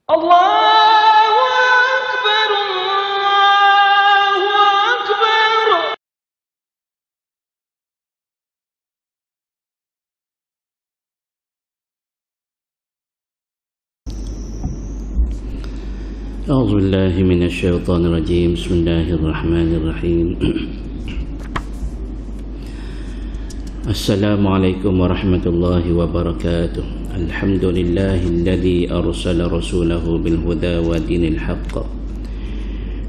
Allahu Akbar, Allahu Akbar. أعوذ بالله من الشيطان الرجيم. بسم الله الرحمن الرحيم. السلام عليكم ورحمة الله وبركاته. الحمد لله الذي أرسل رسوله بالهدى ودين الحق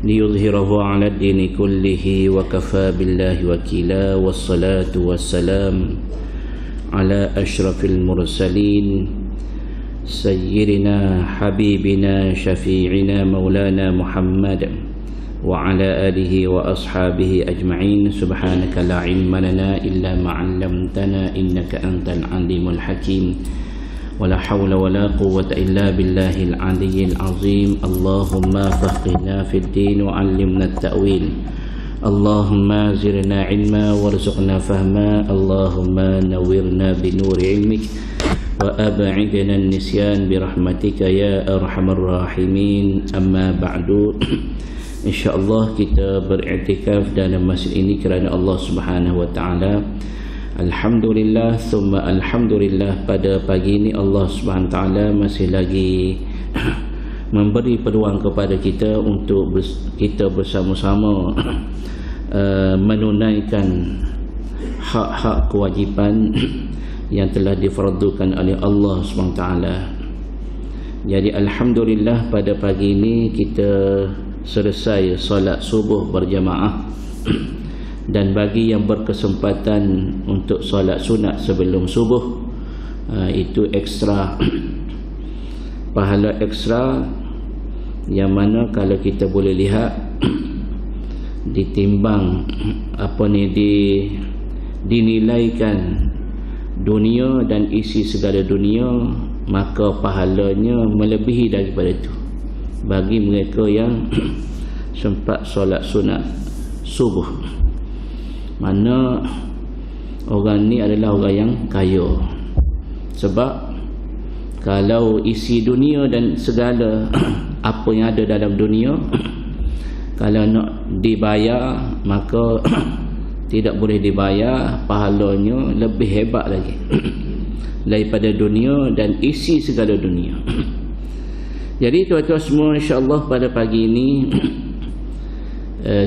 ليظهره على الدين كله وكفى بالله وكيلا، والصلاة والسلام على أشرف المرسلين سيدنا حبيبنا شفيعنا مولانا محمد وعلى آله وأصحابه أجمعين. سبحانك لا علم لنا إلا ما علمتنا إنك أنت العليم الحكيم، ولا حول ولا قوة إلا بالله العلي العظيم. اللهم فقهنا في الدين وعلمنا التأويل، اللهم زرنا علما وارزقنا فهما، اللهم نورنا بنور علمك وأبعدنا النسيان برحمتك يا أرحم الراحمين. أما بعد، InsyaAllah kita beriktikaf dalam masjid ini kerana Allah Subhanahu Wa Taala. Alhamdulillah, thumma alhamdulillah, pada pagi ini Allah Subhanahu Wa Taala masih lagi memberi peluang kepada kita untuk kita bersama-sama menunaikan hak-hak kewajipan yang telah difardukan oleh Allah SWT. Jadi alhamdulillah pada pagi ini kita selesai solat subuh berjamaah dan bagi yang berkesempatan untuk solat sunat sebelum subuh, itu ekstra pahala ekstra, yang mana kalau kita boleh lihat ditimbang dinilaikan dunia dan isi segala dunia, maka pahalanya melebihi daripada itu bagi mereka yang sempat solat sunat subuh. Mana orang ni adalah orang yang kaya, sebab kalau isi dunia dan segala apa yang ada dalam dunia kalau nak dibayar, maka tidak boleh dibayar, pahalanya lebih hebat lagi daripada dunia dan isi segala dunia. Jadi tuan-tuan semua, insya-Allah pada pagi ini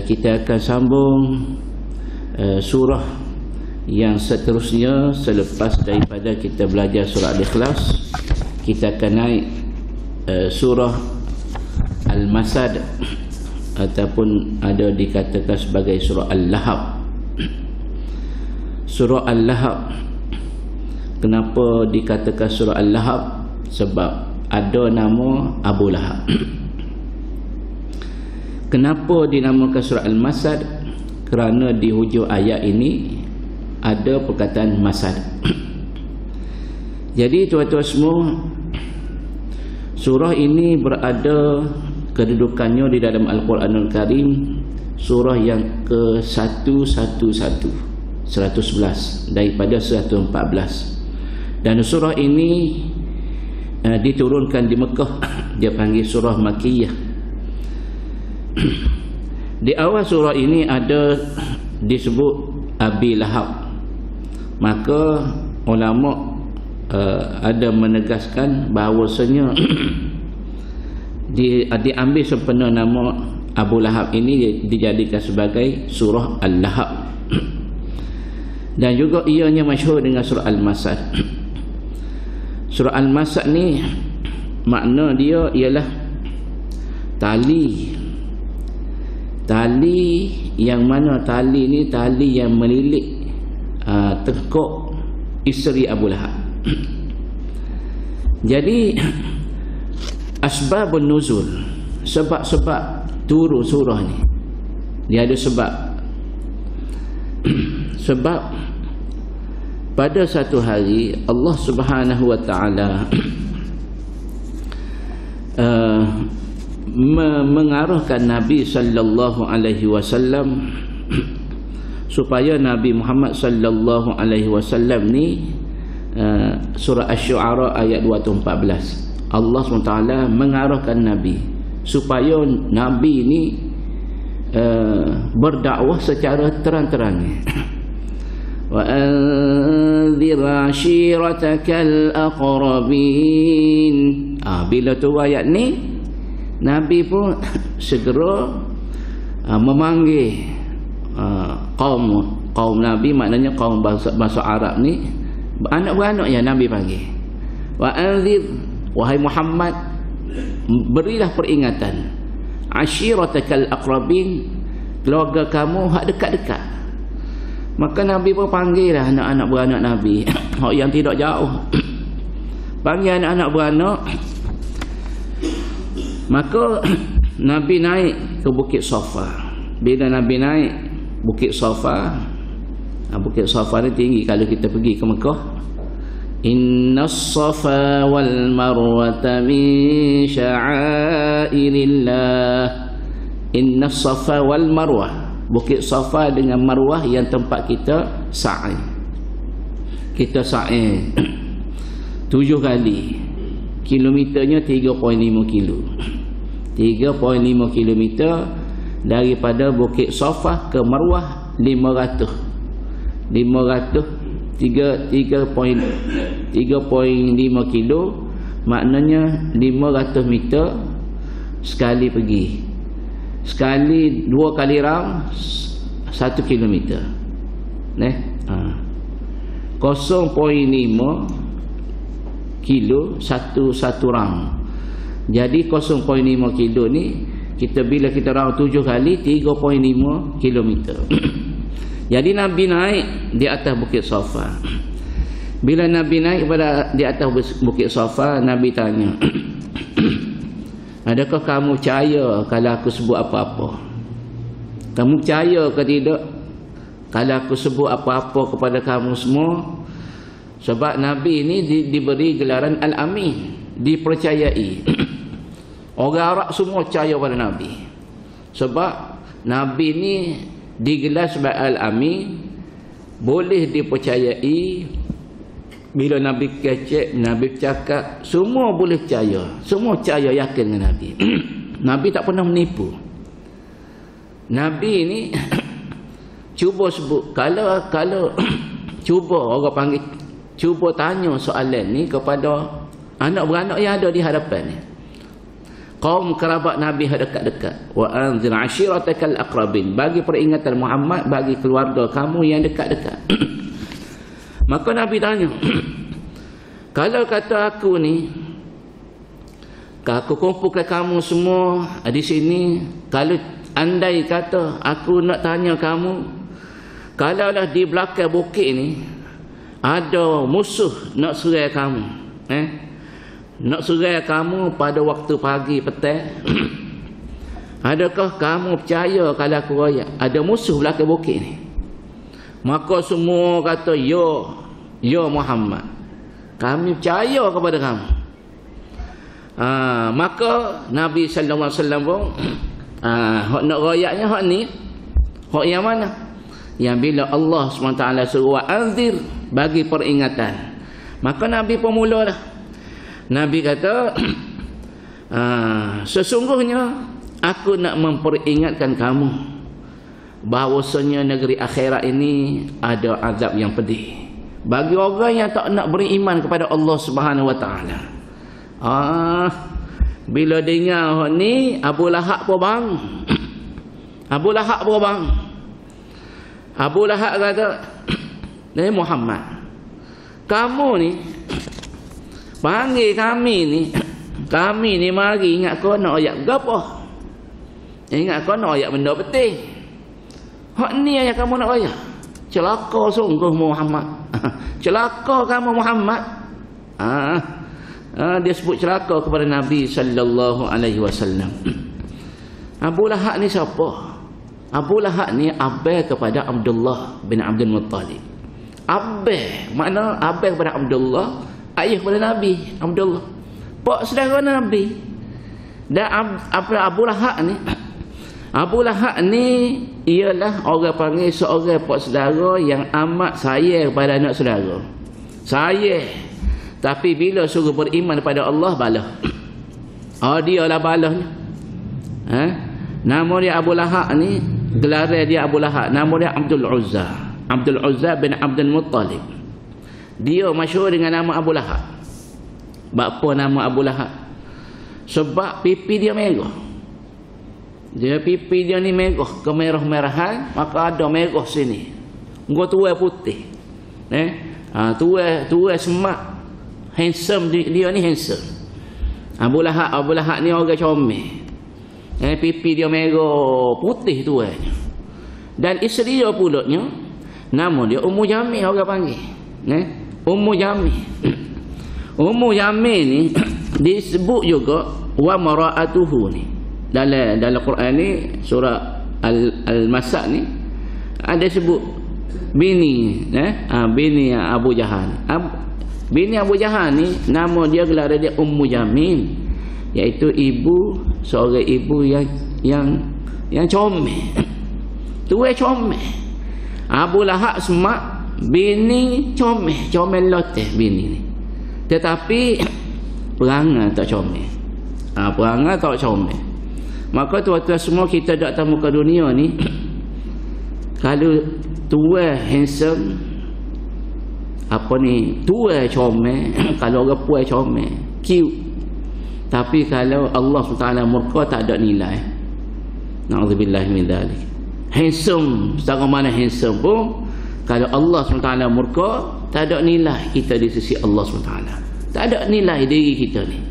kita akan sambung surah yang seterusnya. Selepas daripada kita belajar surah Al-Ikhlas, kita akan naik surah Al-Masad, ataupun ada dikatakan sebagai surah Al-Lahab. Surah Al-Lahab, kenapa dikatakan surah Al-Lahab? Sebab ada nama Abu Lahab. Kenapa dinamakan surah Al-Masad? Kerana di hujung ayat ini ada perkataan masad. Jadi tuan-tuan semua, surah ini berada kedudukannya di dalam Al-Quranul Karim, surah yang ke-111 daripada 114. Dan surah ini diturunkan di Mekah. Dia panggil surah Makkiyah. Di awal surah ini ada disebut Abi Lahab. Maka ulama ada menegaskan bahawasanya diambil sempena nama Abu Lahab ini dijadikan sebagai surah Al-Lahab. Dan juga ianya masyhur dengan surah Al-Masad. Surah Al-Masad ni makna dia ialah tali yang mana tali ni tali yang melilit tengkuk isteri Abu Lahab. Jadi asbabun nuzul, sebab-sebab turun surah ni, dia ada sebab. Sebab pada satu hari Allah Subhanahu Wa Taala mengarahkan Nabi sallallahu alaihi wasallam supaya Nabi Muhammad sallallahu alaihi wasallam ni surah Asy-Syu'ara ayat 214 Allah SWT mengarahkan Nabi supaya Nabi ni berdakwah secara terang-terangnya. Wa anzir ashiratakal aqrabin. Bila tu ayat ni, Nabi pun segera memanggil kaum Nabi, maknanya kaum bahasa Arab ni, anak-beranak yang Nabi panggil. Wa anzir, wahai Muhammad, berilah peringatan, ashiratakal aqrabin, keluarga kamu hak dekat-dekat. Maka Nabi pun panggil lah anak-anak beranak Nabi hak yang tidak jauh. Panggil anak-anak beranak. Maka Nabi naik ke Bukit Safa. Bila Nabi naik Bukit Safa, Bukit Safa ni tinggi kalau kita pergi ke Mekah. Innas safa wal marwata min sya'airillah. Innas safa wal marwah, Bukit Safa dengan Marwah yang tempat kita sa'i. Kita sa'i 7 kali. Kilometernya 3.5 kilo. 3.5 kilometer daripada Bukit Safa ke Marwah 3.5 kilo, maknanya 500 meter sekali pergi. Sekali 2 kali round 1 kilometer. 0.5 kilo satu round. Jadi 0.5 kilo ni bila kita round 7 kali 3.5 kilometer. Jadi Nabi naik di atas Bukit Safa. Bila Nabi naik di atas Bukit Safa, Nabi tanya, adakah kamu percaya kalau aku sebut apa-apa? Kamu percaya ke tidak kalau aku sebut apa-apa kepada kamu semua? Sebab Nabi ini diberi gelaran Al-Amin, dipercayai. Orang Arab semua percaya pada Nabi. Sebab Nabi ini digelar sebagai Al-Amin, boleh dipercayai. Bila Nabi kecek, Nabi bercakap, semua boleh percaya. Semua percaya, yakin dengan Nabi. Nabi tak pernah menipu. Nabi ini cuba sebut, kalau cuba orang panggil, cuba tanya soalan ni kepada anak beranak yang ada di hadapan ni, kaum kerabat Nabi yang dekat-dekat. Wa anzir ashiratakal aqrabin, bagi peringatan Muhammad bagi keluarga kamu yang dekat-dekat. Maka Nabi tanya, kalau kata aku ni, aku kumpulkan kamu semua di sini, kalau andai kata aku nak tanya kamu, kalau dah di belakang bukit ni ada musuh nak serai kamu, nak serai kamu pada waktu pagi petang, adakah kamu percaya kalau aku royak ada musuh belakang bukit ni? Maka semua kata, ya Muhammad, kami percaya kepada kamu. Maka Nabi sallallahu alaihi wasallam pun hak nak royaknya hak ni, hak yang mana? Yang bila Allah SWT suruh anzir, bagi peringatan. Maka Nabi pun mulalah. Nabi kata, sesungguhnya aku nak memperingatkan kamu bahawasanya negeri akhirat ini ada azab yang pedih bagi orang yang tak nak beriman kepada Allah Subhanahu Wa Taala. Bila dengar ni, Abu Lahab pun bang. Abu Lahab pun bang. Abu Lahab kata, Muhammad, kamu ni panggil kami ni mari ingat kau nak ayat gapo? Ingat kau nak ayat benda penting. Hak ni yang kamu nak ayat. Celaka sungguh Muhammad. Celaka kamu Muhammad. Dia sebut celaka kepada Nabi sallallahu alaihi wasallam. Abu Lahab ni siapa? Abu Lahab ni abang kepada Abdullah bin Abdul Muttalib. Abang, makna abang kepada Abdullah, ayah kepada Nabi Abdullah, pak saudara Nabi. Dan Abu Lahab ni ialah orang panggil seorang pak saudara yang amat sayang kepada anak saudara. Sayang. Tapi bila suruh beriman kepada Allah, balah. Dia lah balahnya. Nama dia Abu Lahab ni, gelar dia Abu Lahab. Nama dia Abdul Uzza. Abdul Uzza bin Abdul Muttalib. Dia masyhur dengan nama Abu Lahab. Apa nama Abu Lahab? Sebab pipi dia merah. Dia pipi dia ni merah, kemerah-merahan, maka ada merah sini. Engko tua putih. Tua semak. Handsome dia ni handsome. Abu Lahab ni orang comel. Pipi dia merah putih tuanya. Dan isteri dia pulaknya nama dia Ummu Jamil, orang panggil. Ummu Jamil. Ummu Jamil ni disebut juga wa mara'atuhu ni. Dalam Quran ni surah Al-Masad ni ada sebut bini bini Abu Jahal. Bini Abu Jahal ni nama dia, gelar dia Ummu Jamil, iaitu ibu, seorang ibu yang comel. Tua comel. Abu Lahab semak bini comel loteh bini ni. Tetapi perangai tak comel. Perangai tak comel. Maka tuan-tuan semua, kita datang muka dunia ni, kalau tua handsome, tua comel, kalau orang puai comel, cute. Tapi kalau Allah SWT murka, tak ada nilai. Na'udzubillah min dzalik. Handsome, setengah mana handsome pun, kalau Allah SWT murka, tak ada nilai kita di sisi Allah SWT. Tak ada nilai diri kita ni.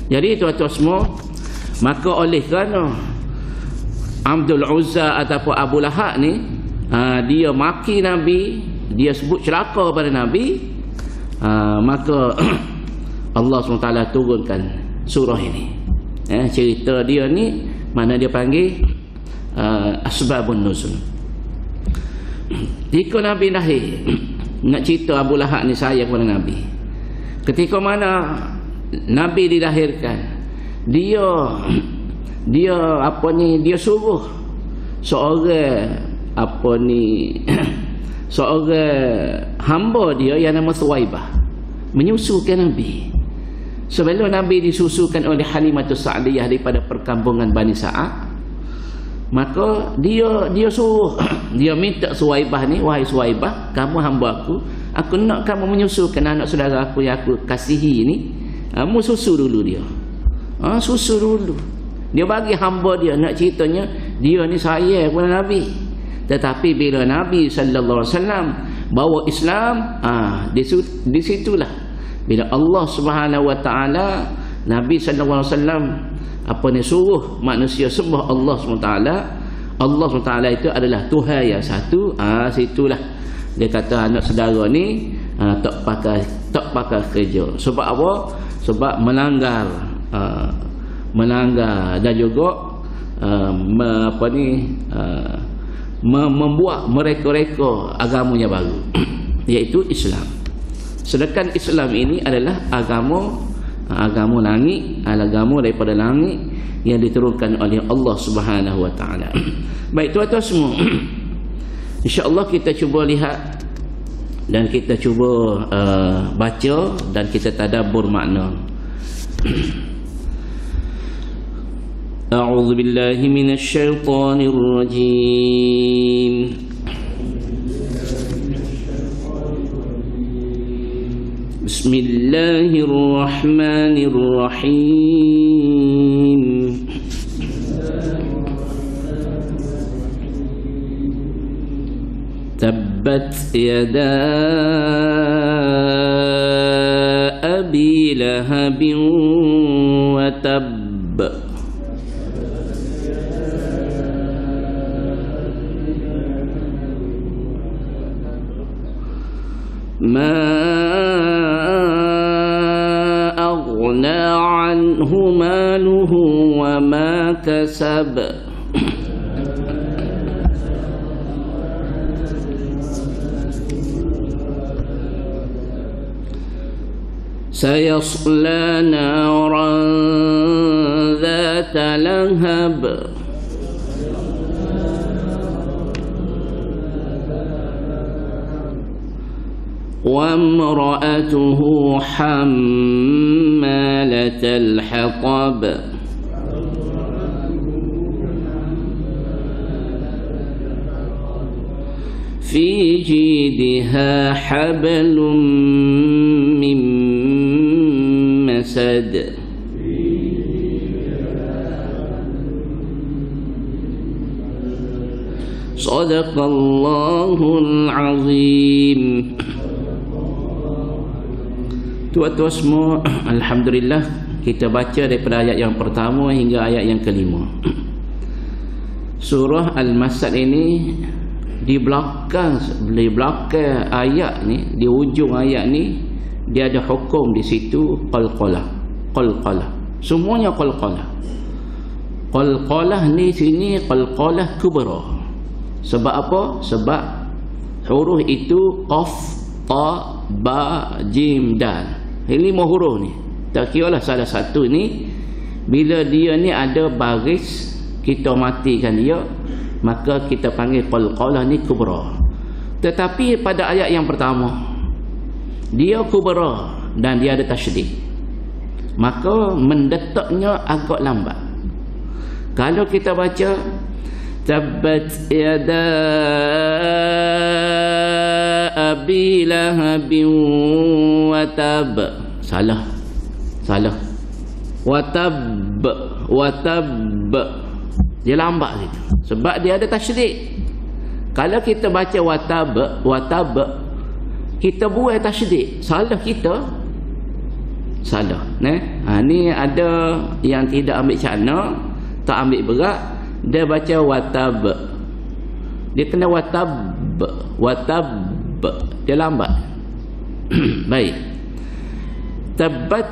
Jadi tuan-tuan semua, maka oleh kerana Abdul Uzza ataupun Abu Lahab ni, dia maki Nabi, dia sebut celaka pada Nabi, maka Allah SWT turunkan surah ini. Cerita dia ni, mana dia panggil Asbabun Nuzul. Ketika Nabi lahir, nak cerita Abu Lahab ni sayang kepada Nabi. Ketika mana Nabi dilahirkan, dia suruh seorang seorang hamba dia yang nama Thuwaibah menyusukan Nabi. Sebelum Nabi disusukan oleh Halimatus Sa'diyah daripada perkampungan Bani Sa'ad, maka dia suruh, dia minta Thuwaibah ni, wahai Thuwaibah, kamu hamba aku nak kamu menyusukan anak saudara aku yang aku kasihi ni. Kamu susu dulu dia. Susu dulu. Dia bagi hamba dia, nak ceritanya dia ni sayang kepada Nabi. Tetapi bila Nabi sallallahu alaihi wasallam bawa Islam, di situlah bila Allah Subhanahu wa taala, Nabi sallallahu alaihi wasallam suruh manusia sembah Allah SWT. Allah SWT itu adalah Tuhan yang satu. Situlah dia kata anak saudara ni tak pakai kerja. Sebab apa? Sebab melanggar dan juga membuat mereka agamanya baru, iaitu Islam. Sedangkan Islam ini adalah agama langit, agama daripada langit yang diturunkan oleh Allah Subhanahu wa taala. Baik tuan-tuan semua, insya-Allah kita cuba lihat dan kita cuba baca dan kita tadabbur makna. A'udzu billahi minasy syaithanir rajim. Bismillahirrahmanirrahim. Tabbat yada abi lahabin wa tabb. Ma aghna anhu maluhu wa ma kasab. Sayasla naran dhata lahab. وامرأته حمالة الحطب في جيدها حبل من مسد Sadaqallahul azim. Tuan-tuan semua, alhamdulillah kita baca daripada ayat yang pertama hingga ayat yang kelima. Surah Al-Masad ini di belakang ayat ni, di ujung ayat ni dia ada hukum di situ qalqalah. Semuanya qalqalah. Qalqalah ni sini qalqalah kubra. Sebab apa? Sebab huruf itu qaf, ta, ba, jim, dal. Ini 5 huruf ni. Tak kiralah salah satu ni, bila dia ni ada baris, kita matikan dia, maka kita panggil qalqalah ni kubra. Tetapi pada ayat yang pertama, dia kubra dan dia ada tasydid, maka mendetaknya agak lambat. Kalau kita baca Tabbat yada abi lahabin wa tab. Salah. Watab. Dia lambat gitu. Sebab dia ada tasydid. Kalau kita baca watab, kita buat tasydid. Salah kita. Salah. Ni ada yang tidak ambil cakna, tak ambil berat. Dia baca watab. Dia kena watab. Dia lambat. Baik. Tabbat.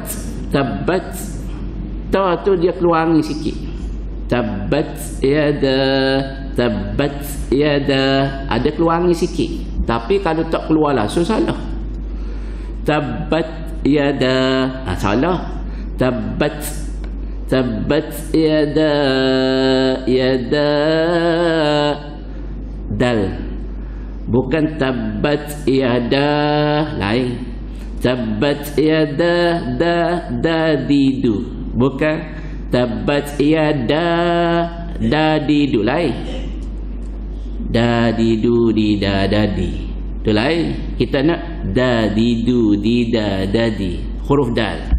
Ta tu dia keluarangi sikit. Tabbat yada. Ada keluarangi sikit. Tapi kalau tak keluar langsung salah. Tabbat yada. Salah. Tabbat yada dal, bukan tabbat yada, lain. Tabbat yada dadidu, bukan tabbat yada dadidu, lain. Dadidu didadadi, itu lain. Kita nak dadidu didadadi, huruf dal.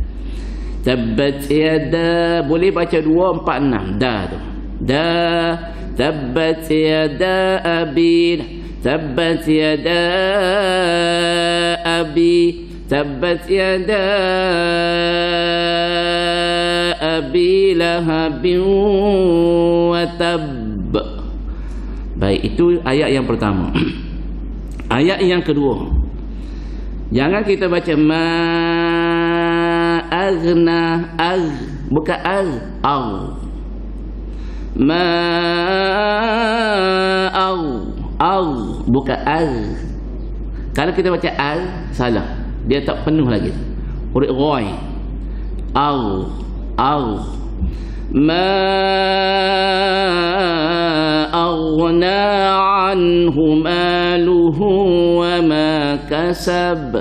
Tabbat yada, boleh baca 2, 4, 6. Da tu. Da. Tabbat yada abi. Tabbat yada abi. Tabbat yada abi lahabin wa tab. Baik, itu ayat yang pertama. Ayat yang kedua, jangan kita baca aghna, bukan bukan Kalau kita baca salah, dia tak penuh lagi. Huruf ghai. Ma aghna anhu maluhu wa ma kasab.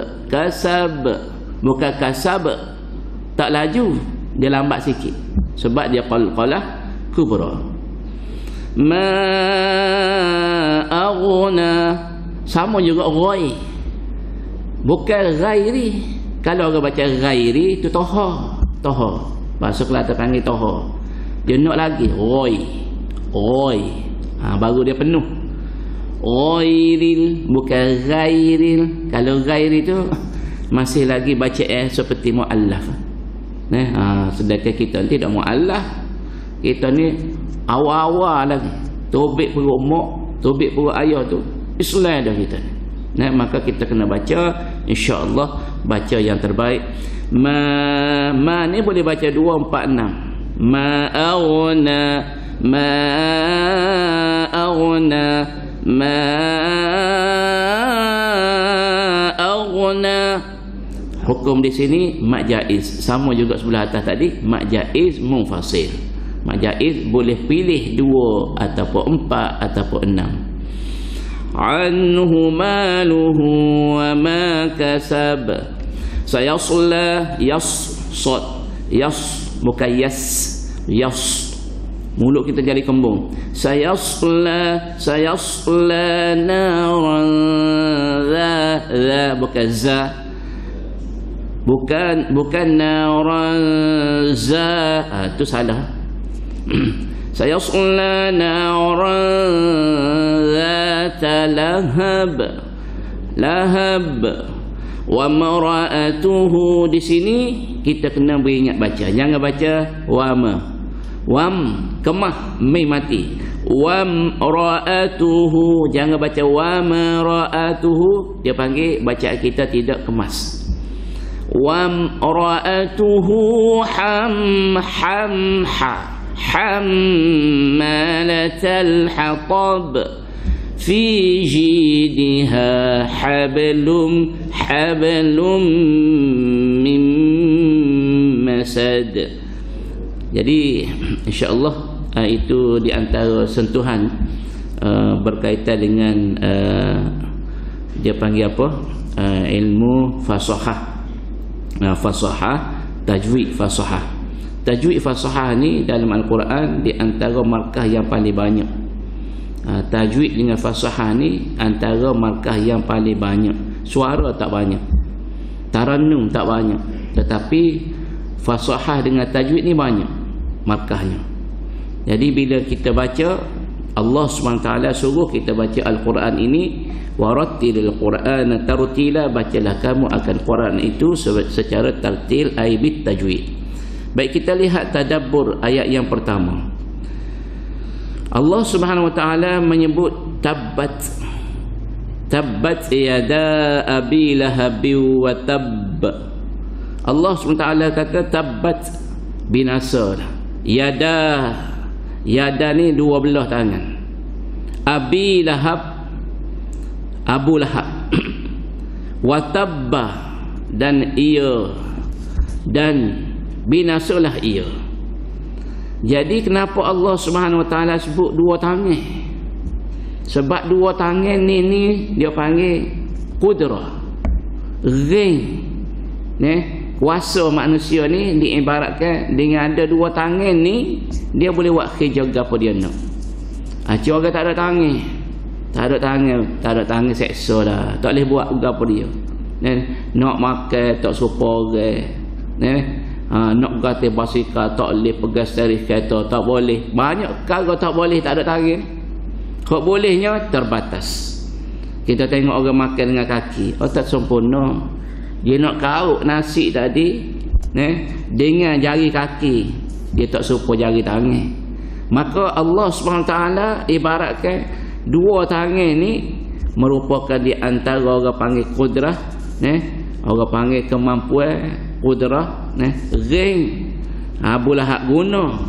Bukan kasab. Tak laju, dia lambat sikit. Sebab dia qalqalah kubra. Ma aghna, sama juga ghai. Bukan ghairi. Kalau orang baca ghairi itu toha. Bahasa Kelantan panggil toha. Dia nak lagi ghai. Baru dia penuh. Ghairil, bukan ghairil. Kalau ghairi tu masih lagi baca seperti muallaf. Sedangkan kita ni tidak muallaf. Kita ni awal-awal lagi. Tobik perut mak, tobik perut ayah tu Islam dah kita ni. Maka kita kena baca, insya-Allah baca yang terbaik. Ma ni boleh baca 2, 4, 6. Ma aghna. Hukum di sini mak jaiz, sama juga sebelah atas tadi, mak jaiz munfasil. Mak jaiz boleh pilih 2 ataupun 4 ataupun 6. anhu maluhu wa ma kasab. Sayasla, bukan yas, mulut kita jadi kembung. Sayasla naran za, bukan za, bukan naran za, itu salah. Sayasla naran zata lahab wa mara'atuhu. Di sini kita kena beringat baca, jangan baca wam kemah mim mati, wam ra'atuhu, jangan baca wam ra'atuhu, dia panggil bacaan kita tidak kemas. Wam ra'atuhu hammalatal hatab fi jidha hablum min masad. Jadi insya-Allah itu di antara sentuhan berkaitan dengan dia panggil apa, ilmu fasahah, tajwid fasahah. Tajwid fasahah ni dalam Al-Quran di antara markah yang paling banyak. Tajwid dengan fasahah ni antara markah yang paling banyak. Suara tak banyak, tarannum tak banyak, tetapi fasahah dengan tajwid ni banyak markahnya. Jadi bila kita baca, Allah SWT suruh kita baca Al-Quran ini, warattilil Qur'ana tartila, bacalah kamu akan Quran itu secara tartil, ay bit tajwid. Baik, kita lihat tadabbur ayat yang pertama. Allah Subhanahu wa taala menyebut tabbat yada abi lahabi wa tabb. Allah Subhanahu wa taala kata tabbat, binasa. Yada ni dua belah tangan. Abi Lahab, Abu Lahab. Wa tabba, dan ia, dan binasalah ia. Jadi kenapa Allah Subhanahu wa taala sebut dua tangan? Sebab dua tangan ni dia panggil qudrah, ring. Kuasa manusia ni diibaratkan dengan ada dua tangan ni, dia boleh buat kerja apa dia nak. Orang tak ada tangan seksa dah, tak boleh buat apa dia. Nak makan tak serupa orang. Nak gata basikal tak boleh, pegang steering kereta tak boleh. Banyak perkara tak boleh, tak ada tangan. Kok bolehnya terbatas. Kita tengok orang makan dengan kaki, tak sempurna. Dia nak kauk nasi tadi dengan jari kaki, dia tak serupa jari tangan. Maka Allah SWT ibaratkan dua tangan ni merupakan di antara orang panggil kudrah, orang panggil kemampuan kudrah, ring. Abu Lahab guna,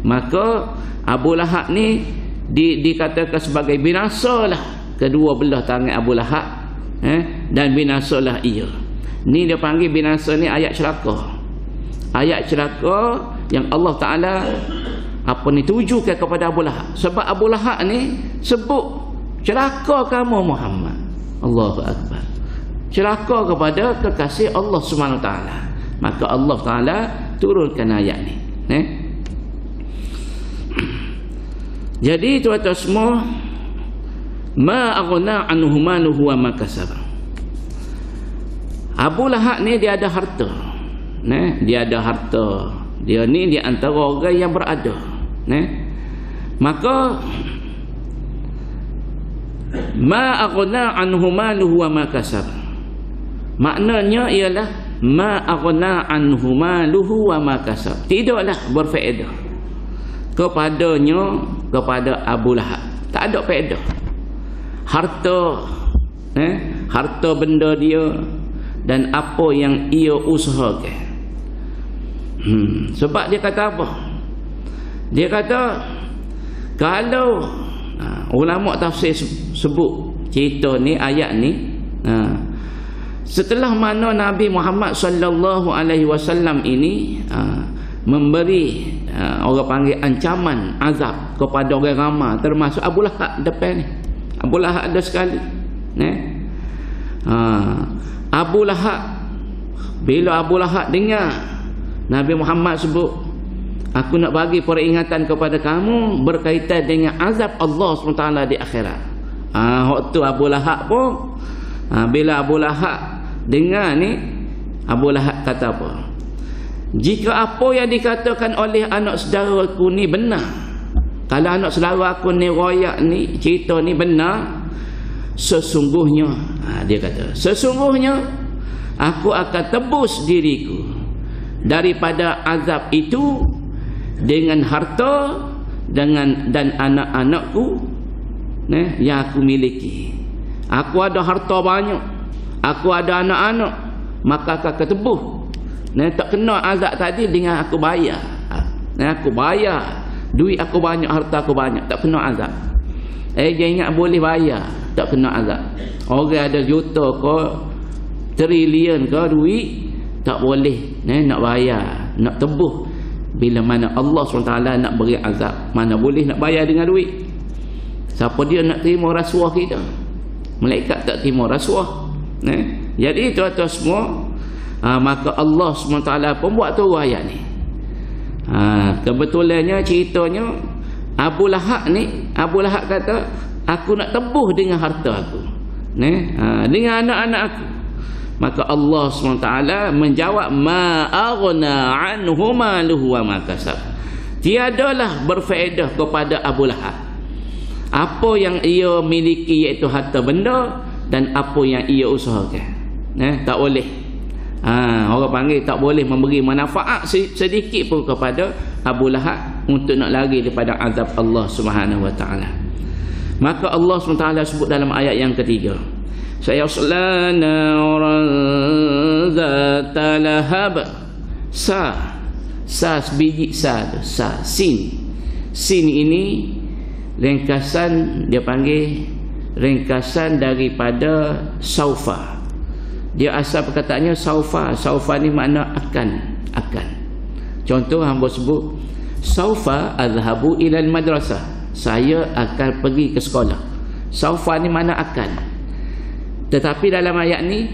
maka Abu Lahab ni dikatakan sebagai binasalah kedua belah tangan Abu Lahab, dan binasalah ia. Ni dia panggil binasa ni ayat celaka. Ayat celaka yang Allah Ta'ala tujukan kepada Abu Lahab. Sebab Abu Lahab ni sebut celaka kamu Muhammad. Allahu Akbar. Celaka kepada kekasih Allah Subhanahu Ta'ala. Maka Allah Ta'ala turunkan ayat ni. Jadi tuan-tuan semua, ma aghna anhu maluhu wa ma kasaba. Abu Lahab ni dia ada harta. Dia ada harta. Dia ni di antara orang yang berada. Maka ma aghna anhu maluhu wa ma kasaba, maknanya ialah ma aghna anhu maluhu wa ma kasaba, tidaklah berfaedah kepadanya, kepada Abu Lahab. Tak ada faedah. Harta harta benda dia dan apa yang ia usahakan. Sebab dia kata apa? Dia kata kalau ulama tafsir sebut cerita ni, ayat ni, setelah mana Nabi Muhammad sallallahu alaihi wasallam ini memberi orang panggil ancaman azab kepada orang ramai, termasuk Abu Lahab depan ni. Abu Lahab ada sekali. Abu Lahab, bila Abu Lahab dengar Nabi Muhammad sebut, aku nak bagi peringatan kepada kamu berkaitan dengan azab Allah SWT di akhirat. Waktu Abu Lahab pun, bila Abu Lahab dengar ni, Abu Lahab kata apa? Jika apa yang dikatakan oleh anak saudara aku ni benar, kalau anak saudara aku ni royak ni, cerita ni benar, sesungguhnya, dia kata, sesungguhnya aku akan tebus diriku daripada azab itu dengan harta dan anak-anakku yang aku miliki. Aku ada harta banyak, aku ada anak-anak, maka aku akan tebus. Tak kena azab tadi dengan aku bayar. Aku bayar, duit aku banyak, harta aku banyak, tak kena azab. Dia ingat boleh bayar, tak kena azab. Orang ada juta ke, trilion ke duit, tak boleh nak bayar, nak tebus. Bila mana Allah SWT nak beri azab, mana boleh nak bayar dengan duit. Siapa dia nak terima rasuah kita? Malaikat tak terima rasuah. Jadi tuan-tuan semua, maka Allah SWT pun buat turun ayat ni. Kebetulannya ceritanya Abu Lahab ni, Abu Lahab kata, aku nak tebus dengan harta aku, dengan anak-anak aku. Maka Allah SWT menjawab, ma aghna anhu maluhu wa ma kasab. Tiadalah berfaedah kepada Abu Lahab apa yang ia miliki, iaitu harta benda dan apa yang ia usahakan. Tak boleh. Orang panggil tak boleh memberi manfaat sedikit pun kepada Abu Lahab untuk nak lari daripada azab Allah Subhanahu wa taala. Maka Allah SWT sebut dalam ayat yang ketiga, sayasla naran zata lahab. Sebiji sin ini ringkasan, dia panggil ringkasan daripada saufa. Dia asal perkataannya saufa. Saufa ni makna akan. Contoh hamba sebut, saufa azhabu ilal madrasah, saya akan pergi ke sekolah. Saufa ni makna akan. Tetapi dalam ayat ni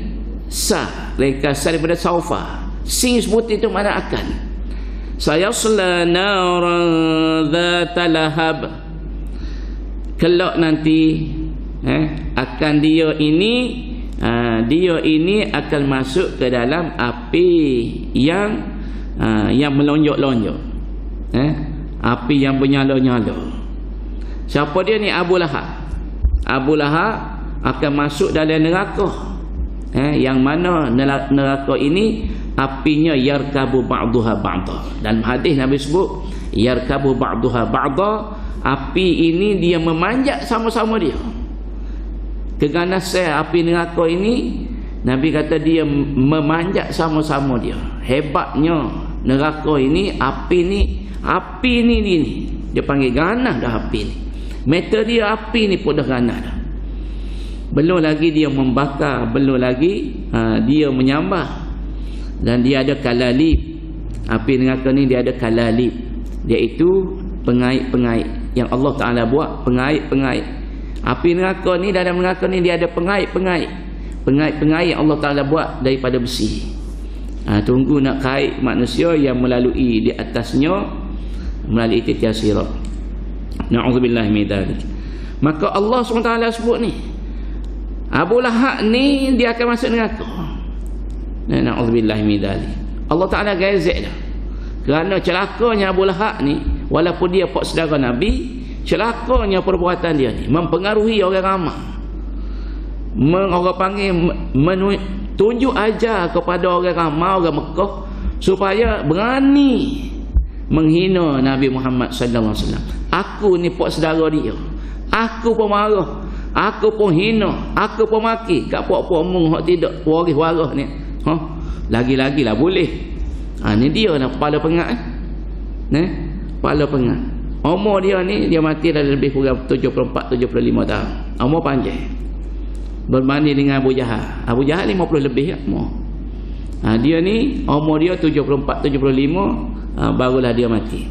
ringkasan daripada saufa. Sin sebut itu makna akan. Sayasla naran dzata lahab. Kelak nanti akan dia ini akan masuk ke dalam api yang melonjak-lonjak, api yang bernyala-nyala. Siapa dia ni? Abu Lahab. Abu Lahab akan masuk dalam neraka, yang mana neraka ini apinya yarkabu ba'duha ba'da. Dalam hadis Nabi sebut yarkabu ba'duha ba'da, api ini dia memanjat sama-sama dia. Keganasan api neraka ini, Nabi kata dia memanjat sama-sama dia. Hebatnya neraka ini, api ni dia panggil ganas dah api ni. Meter dia api ni pun dah ganas dah. Belum lagi dia membakar, belum lagi dia menyambar. Dan dia ada kalalib. Api neraka ni dia ada kalalib, iaitu pengait-pengait yang Allah Ta'ala buat, pengait-pengait. Api neraka ni, dalam neraka ni dia ada pengait-pengait yang Allah Ta'ala buat daripada besi. Tunggu nak kait manusia yang melalui di atasnya melalui titian sirat. Na'udzubillah min dzalik. Maka Allah SWT sebut ni, Abu Lahab ni dia akan masuk neraka. Na'udzubillah min dzalik. Allah Ta'ala gazet dah. Kerana celakanya Abu Lahab ni, walaupun dia pak saudara Nabi, celakanya perbuatan dia ni mempengaruhi orang ramai. Orang panggil tunjuk ajar kepada orang ramai, orang Mekah, supaya berani menghina Nabi Muhammad sallallahu alaihi wasallam. Aku ni pak saudara dia, aku pun marah, aku pun hina, aku pun maki kat puak-puak mung hak tidak waris-waris ni. Lagi-lagi lah boleh. Ni dia nak kepala pengat. Kepala pengat. Umur dia ni, dia mati dah lebih kurang 74-75 tahun. Umur panjang. Berbanding dengan Abu Jahal. Abu Jahal 50 lebih umur. Dia ni umur dia 74-75, barulah dia mati.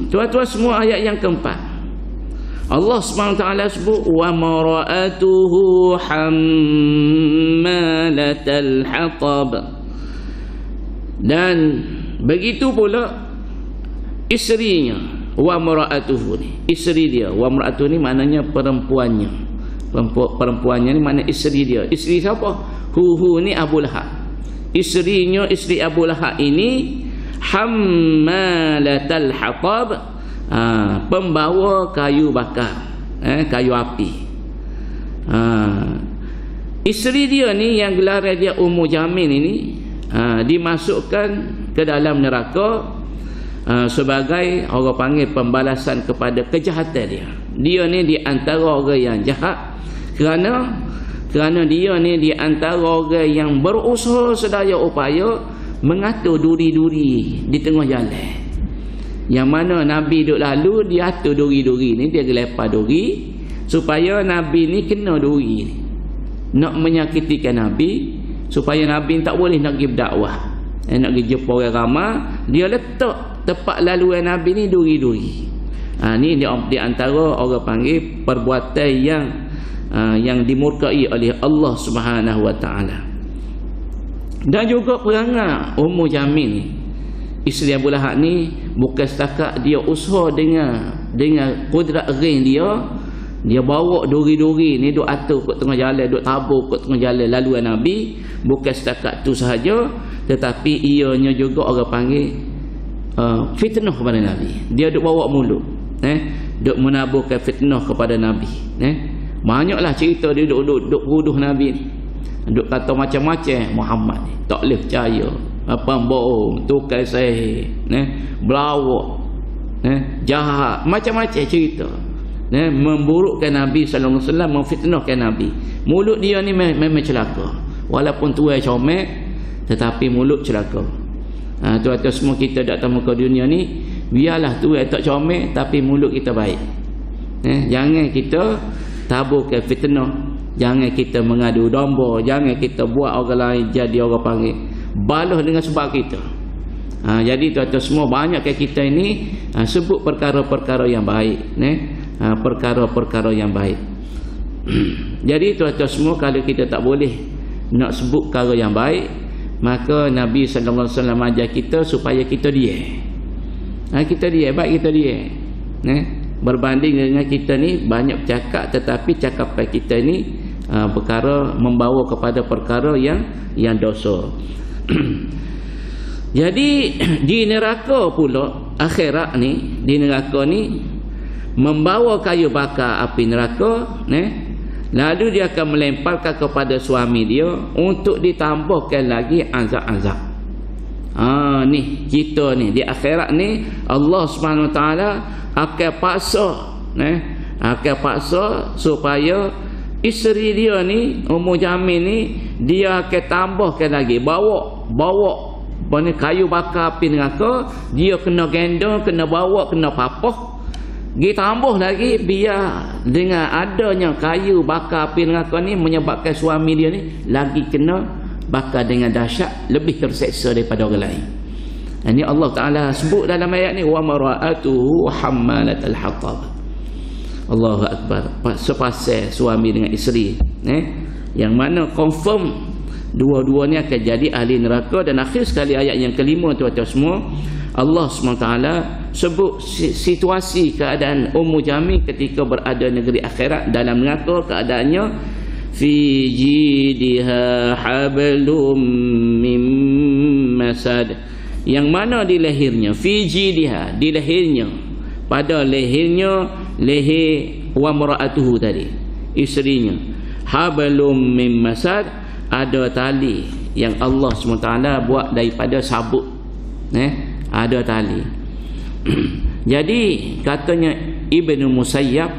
Tuan-tuan semua, ayat yang keempat, Allah SWT sebut wa mara'atuhu hammalatal hatab, dan begitu pula isterinya. Wa mara'atuhu ni isteri dia, wa mara'atuhu ni maknanya perempuannya. Perempuannya ni makna isteri dia. Isteri siapa? Hu ni Abu Lahab. Isterinya, isteri Abu Lahab ini hammalatal hatab, pembawa kayu bakar, kayu api. Isteri dia ni yang gelar dia Ummu Jamil ini dimasukkan ke dalam neraka sebagai orang panggil pembalasan kepada kejahatan dia. Dia ni di antara orang yang jahat kerana dia ni di antara orang yang berusaha sedaya upaya mengatur duri-duri di tengah jalan. Yang mana Nabi duduk lalu, dia atur duri-duri ni, dia gelepar duri supaya Nabi ni kena duri ni. Nak menyakitikan Nabi supaya Nabi tak boleh nak pergi berdakwah, nak pergi jumpa orang ramai, dia letak tepat laluan Nabi ni duri-duri. Ni di antara orang panggil perbuatan yang dimurkai oleh Allah Subhanahu Wa Taala. Dan juga perangai Ummu Jamil ni, isteri Abu Lahab ni, bukan setakat dia usaha dengan kudrat ring dia bawa duri-duri ni duk atur kat tengah jalan, duk tabur kat tengah jalan laluan Nabi. Bukan setakat tu sahaja, tetapi ianya juga orang panggil fitnah kepada Nabi. Dia duk bawa mulut, duk menaburkan fitnah kepada Nabi. Banyaklah cerita dia duk tuduh Nabi ni, duk kata macam-macam Muhammad ni tak boleh percaya, apa bohong, tukar sihir, belawak, jahat, macam-macam cerita, memburukkan Nabi sallallahu alaihi wasallam, memfitnahkan Nabi. Mulut dia ni memang celaka, walaupun tuai comel tetapi mulut celaka. Tuan-tuan semua, kita datang muka dunia ni, biarlah tuai tak comel tapi mulut kita baik. Jangan kita taburkan fitnah, jangan kita mengadu domba, jangan kita buat orang lain jadi orang panggil balas dengan sebab kita. Jadi tuan-tuan semua, banyakkan kita ini sebut perkara-perkara yang baik, perkara-perkara yang baik. Jadi tuan-tuan semua, kalau kita tak boleh nak sebut perkara yang baik, maka Nabi sallallahu alaihi wasallam ajar kita supaya kita diam. Kita diam, baik kita diam. Berbanding dengan kita ni banyak bercakap, tetapi cakapan kita ni perkara membawa kepada perkara yang dosa. Jadi di neraka pula, akhirat ni, di neraka ni membawa kayu bakar api neraka, lalu dia akan melemparkan kepada suami dia untuk ditambahkan lagi azab-azab. Ni kita ni di akhirat ni, Allah Subhanahu Wa Taala akan paksa supaya isteri dia ni, Ummu Jamil ni, dia akan tambahkan lagi, bawa kayu bakar api neraka, dia kena gendong, kena bawa, kena papah, ditambah lagi, biar dengan adanya kayu bakar api neraka ni menyebabkan suami dia ni lagi kena bakar dengan dahsyat, lebih terseksa daripada orang lain. Ini Allah Ta'ala sebut dalam ayat ni, wa mara'atuhu hammalatal hatab. Allahu Akbar. Sepasal suami dengan isteri, yang mana confirm dua-dua ni akan jadi ahli neraka. Dan akhir sekali ayat yang kelima, tuan-tuan semua, Allah SWT sebut situasi keadaan Ummu Jamil ketika berada negeri akhirat dalam neraka. Keadaannya fi jidiha hablum mim masad, yang mana di lehernya, fi jidiha, di lehernya, pada lehernya, leher wa mara'atuhu tadi, isterinya, hablum mim masad, ada tali yang Allah SWT buat daripada sabut, ada tali. Jadi katanya Ibnu Musayyab,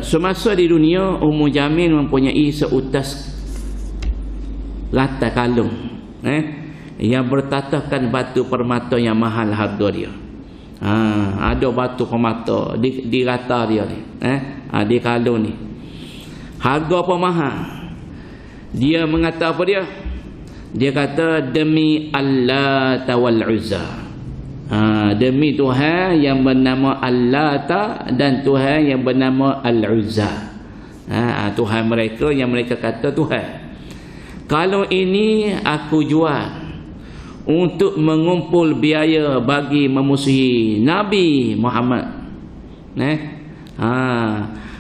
semasa di dunia Ummu Jamil mempunyai seutas rata kalung, yang bertatahkan batu permata yang mahal harga dia. Ada batu permata di rata dia ni, di kalung ni. Harga apa mahal? Dia mengata apa dia? Dia kata demi Allah wal Uzza. Demi Tuhan yang bernama Al-Lata dan Tuhan yang bernama Al-Uzza. Tuhan mereka yang mereka kata Tuhan. Kalau ini aku jual untuk mengumpul biaya bagi memusuhi Nabi Muhammad,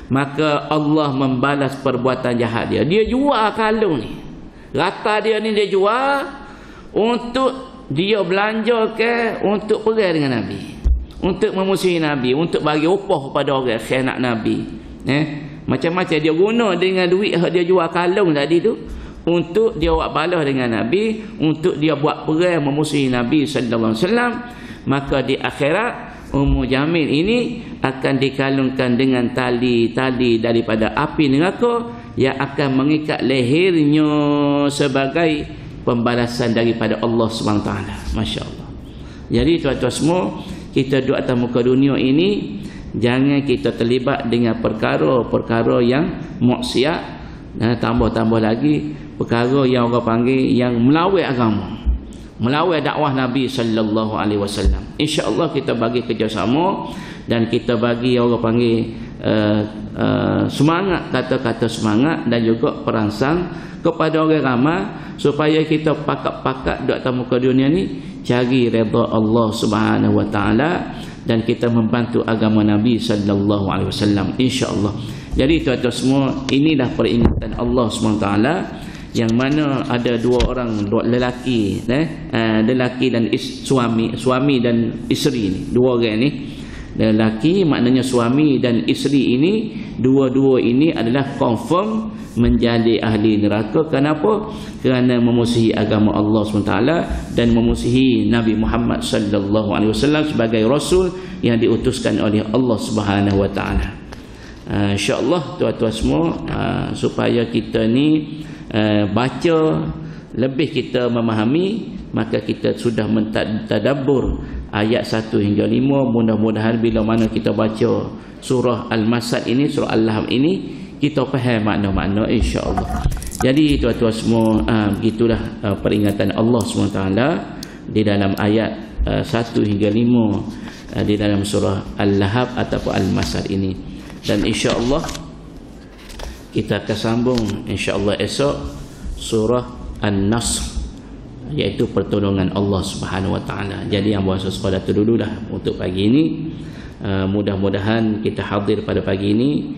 maka Allah membalas perbuatan jahat dia. Dia jual kalung ni, rata dia ni dia jual untuk dia belanja ke untuk perang dengan Nabi, untuk memusuhi Nabi, untuk bagi upah kepada orang khianat Nabi. Macam-macam dia guna dengan duit dia jual kalung tadi tu untuk dia buat balas dengan Nabi, untuk dia buat perang memusuhi Nabi sallallahu alaihi wasallam. Maka di akhirat Ummu Jamil ini akan dikalungkan dengan tali-tali daripada api neraka yang akan mengikat lehernya sebagai pembalasan daripada Allah SWT. Masya Allah. Jadi tuan-tuan semua, kita duduk atas muka dunia ini, jangan kita terlibat dengan perkara-perkara yang maksiat, dan tambah-tambah lagi perkara yang orang panggil yang melawai agama, melawai dakwah Nabi sallallahu alaihi wasallam. Insya-Allah kita bagi kerjasama dan kita bagi orang panggil semangat, kata-kata semangat dan juga perangsang kepada orang ramai supaya kita pakat-pakat duduk atas muka dunia ni cari redha Allah Subhanahu wa taala dan kita membantu agama Nabi sallallahu alaihi wasallam, insya-Allah. Jadi tuan-tuan semua, inilah peringatan Allah SWT yang mana ada dua orang lelaki, lelaki dan suami dan isteri ni, dua orang ni. Lelaki maknanya suami dan isteri ini, dua-dua ini adalah confirm menjadi ahli neraka. Kenapa? Kerana memusuhi agama Allah SWT dan memusuhi Nabi Muhammad sallallahu alaihi wasallam sebagai rasul yang diutuskan oleh Allah Subhanahu wa taala. Insya-Allah tuan-tuan semua, supaya kita ni baca lebih kita memahami, maka kita sudah mentadabbur ayat 1 hingga 5. Mudah-mudahan bila mana kita baca surah Al-Masad ini, surah Al-Lahab ini, kita faham makna-makna, insya-Allah. Jadi tuan-tuan semua, begitulah peringatan Allah SWT di dalam ayat 1 hingga 5 di dalam surah Al-Lahab ataupun Al-Masad ini. Dan insya-Allah kita akan sambung insya-Allah esok surah An-Nasr, iaitu pertolongan Allah Subhanahu wa taala. Jadi yang berasa sekolah tu dululah untuk pagi ini. Mudah-mudahan kita hadir pada pagi ini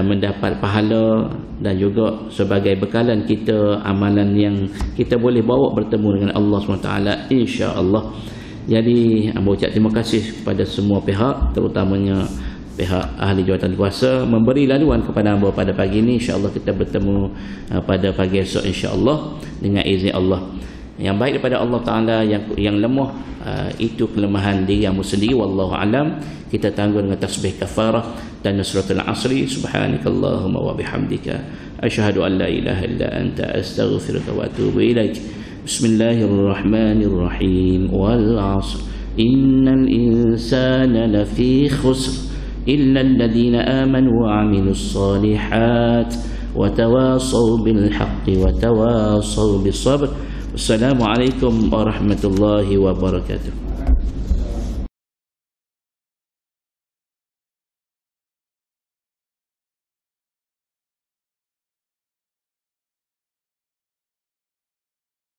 mendapat pahala dan juga sebagai bekalan kita amalan yang kita boleh bawa bertemu dengan Allah SWT, insya-Allah. Jadi mengucap terima kasih kepada semua pihak, terutamanya pihak ahli jawatan kuasa memberi laluan kepada hamba pada pagi ini. InsyaAllah kita bertemu pada pagi esok insyaAllah dengan izin Allah. Yang baik daripada Allah Ta'ala, yang lemah itu kelemahan diri yang sendiri, wallahu alam. Kita tanggung dengan tasbih kafarah dan suratul asri. Subhanakallahumma wa bihamdika asyhadu an la ilaha illa anta astaghfiruka wa atubu ilaik. Bismillahirrahmanirrahim. Wal 'asr innal insana lafi khusr إلا الذين آمنوا وعملوا الصالحات وتواصوا بالحق وتواصوا بالصبر. السلام عليكم ورحمة الله وبركاته.